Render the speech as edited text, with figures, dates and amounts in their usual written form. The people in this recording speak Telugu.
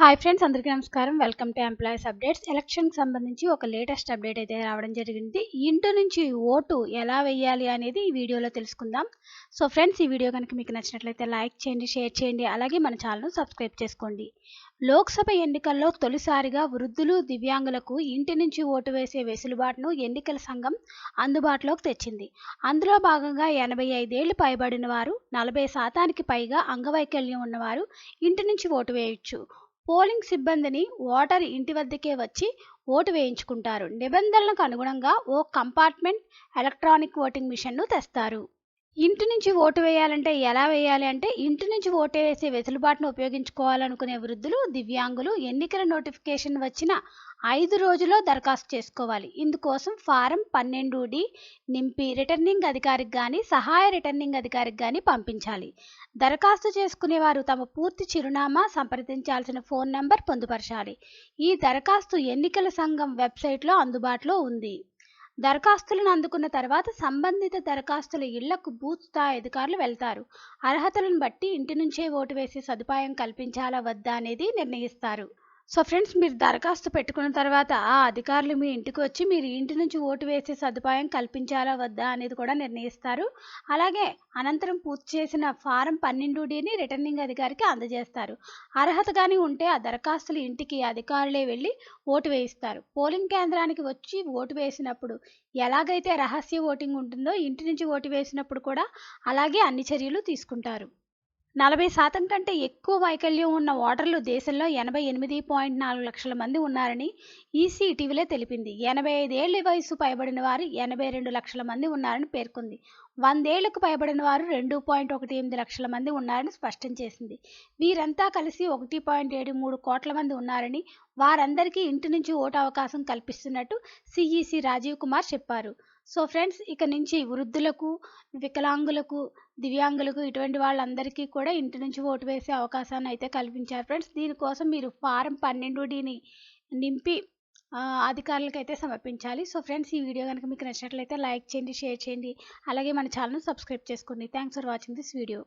హాయ్ ఫ్రెండ్స్, అందరికీ నమస్కారం. Welcome to employees updates. ఎలక్షన్కి సంబంధించి ఒక లేటెస్ట్ అప్డేట్ అయితే రావడం జరిగింది. ఇంటి నుంచి ఓటు ఎలా వేయాలి అనేది ఈ వీడియోలో తెలుసుకుందాం. సో ఫ్రెండ్స్, ఈ వీడియో కనుక మీకు నచ్చినట్లయితే లైక్ చేయండి, షేర్ చేయండి, అలాగే మన ఛానల్ను సబ్స్క్రైబ్ చేసుకోండి. లోక్సభ ఎన్నికల్లో తొలిసారిగా వృద్ధులు, దివ్యాంగులకు ఇంటి నుంచి ఓటు వేసే వెసులుబాటును ఎన్నికల సంఘం అందుబాటులోకి తెచ్చింది. అందులో భాగంగా 85 ఏళ్లు పైబడిన వారు, 40% పైగా అంగవైకల్యం ఉన్నవారు ఇంటి నుంచి ఓటు వేయొచ్చు. పోలింగ్ సిబ్బందిని ఓటరు ఇంటి వద్దకే వచ్చి ఓటు వేయించుకుంటారు. నిబంధనలకు అనుగుణంగా ఓ కంపార్ట్మెంట్ ఎలక్ట్రానిక్ ఓటింగ్ మిషన్ను తెస్తారు. ఇంటి నుంచి ఓటు వేయాలంటే ఎలా వేయాలి అంటే, ఇంటి నుంచి ఓటు వేసే వెసులుబాటును ఉపయోగించుకోవాలనుకునే వృద్ధులు, దివ్యాంగులు ఎన్నికల నోటిఫికేషన్ వచ్చిన 5 రోజుల్లో దరఖాస్తు చేసుకోవాలి. ఇందుకోసం ఫారం 12D నింపి రిటర్నింగ్ అధికారికి కానీ, సహాయ రిటర్నింగ్ అధికారికి కానీ పంపించాలి. దరఖాస్తు చేసుకునేవారు తమ పూర్తి చిరునామా, సంప్రదించాల్సిన ఫోన్ నంబర్ పొందుపరచాలి. ఈ దరఖాస్తు ఎన్నికల సంఘం వెబ్సైట్లో అందుబాటులో ఉంది. దరఖాస్తులను అందుకున్న తర్వాత సంబంధిత దరఖాస్తుల ఇళ్లకు బూత్ స్థాయి అధికారులు వెళ్తారు. అర్హతలను బట్టి ఇంటి నుంచే ఓటు వేసే సదుపాయం కల్పించాలా వద్దా అనేది నిర్ణయిస్తారు. సో ఫ్రెండ్స్, మీరు దరఖాస్తు పెట్టుకున్న తర్వాత ఆ అధికారులు మీ ఇంటికి వచ్చి మీరు ఇంటి నుంచి ఓటు వేసే సదుపాయం కల్పించాలా వద్దా అనేది కూడా నిర్ణయిస్తారు. అలాగే అనంతరం పూర్తి చేసిన ఫారం 12Dని రిటర్నింగ్ అధికారికి అందజేస్తారు. అర్హత కానీ ఉంటే ఆ దరఖాస్తులు ఇంటికి అధికారులే వెళ్ళి ఓటు వేయిస్తారు. పోలింగ్ కేంద్రానికి వచ్చి ఓటు వేసినప్పుడు ఎలాగైతే రహస్య ఓటింగ్ ఉంటుందో, ఇంటి నుంచి ఓటు వేసినప్పుడు కూడా అలాగే అన్ని చర్యలు తీసుకుంటారు. 40% కంటే ఎక్కువ వైకల్యం ఉన్న ఓటర్లు దేశంలో 88.4 లక్షల మంది ఉన్నారని ఈసీ ఇటీవలే తెలిపింది. 85 ఏళ్ల వయసు పైబడిన వారు 82 లక్షల మంది ఉన్నారని పేర్కొంది. 100 ఏళ్లకు పైబడిన వారు 2.18 లక్షల మంది ఉన్నారని స్పష్టం చేసింది. వీరంతా కలిసి 1.73 కోట్ల మంది ఉన్నారని, వారందరికీ ఇంటి నుంచి ఓటు అవకాశం కల్పిస్తున్నట్టు సిఈసి రాజీవ్ కుమార్ చెప్పారు. సో ఫ్రెండ్స్, ఇక నుంచి వృద్ధులకు, వికలాంగులకు, దివ్యాంగులకు ఇటువంటి వాళ్ళందరికీ కూడా ఇంటి నుంచి ఓటు వేసే అవకాశాన్ని అయితే కల్పించారు ఫ్రెండ్స్. దీనికోసం మీరు ఫారం 12Dని నింపి అధికారులకైతే సమర్పించాలి. సో ఫ్రెండ్స్, ఈ వీడియో కనుక మీకు నచ్చినట్లయితే లైక్ చేయండి, షేర్ చేయండి, అలాగే మన ఛానల్ను సబ్స్క్రైబ్ చేసుకోండి. Thanks for watching this video.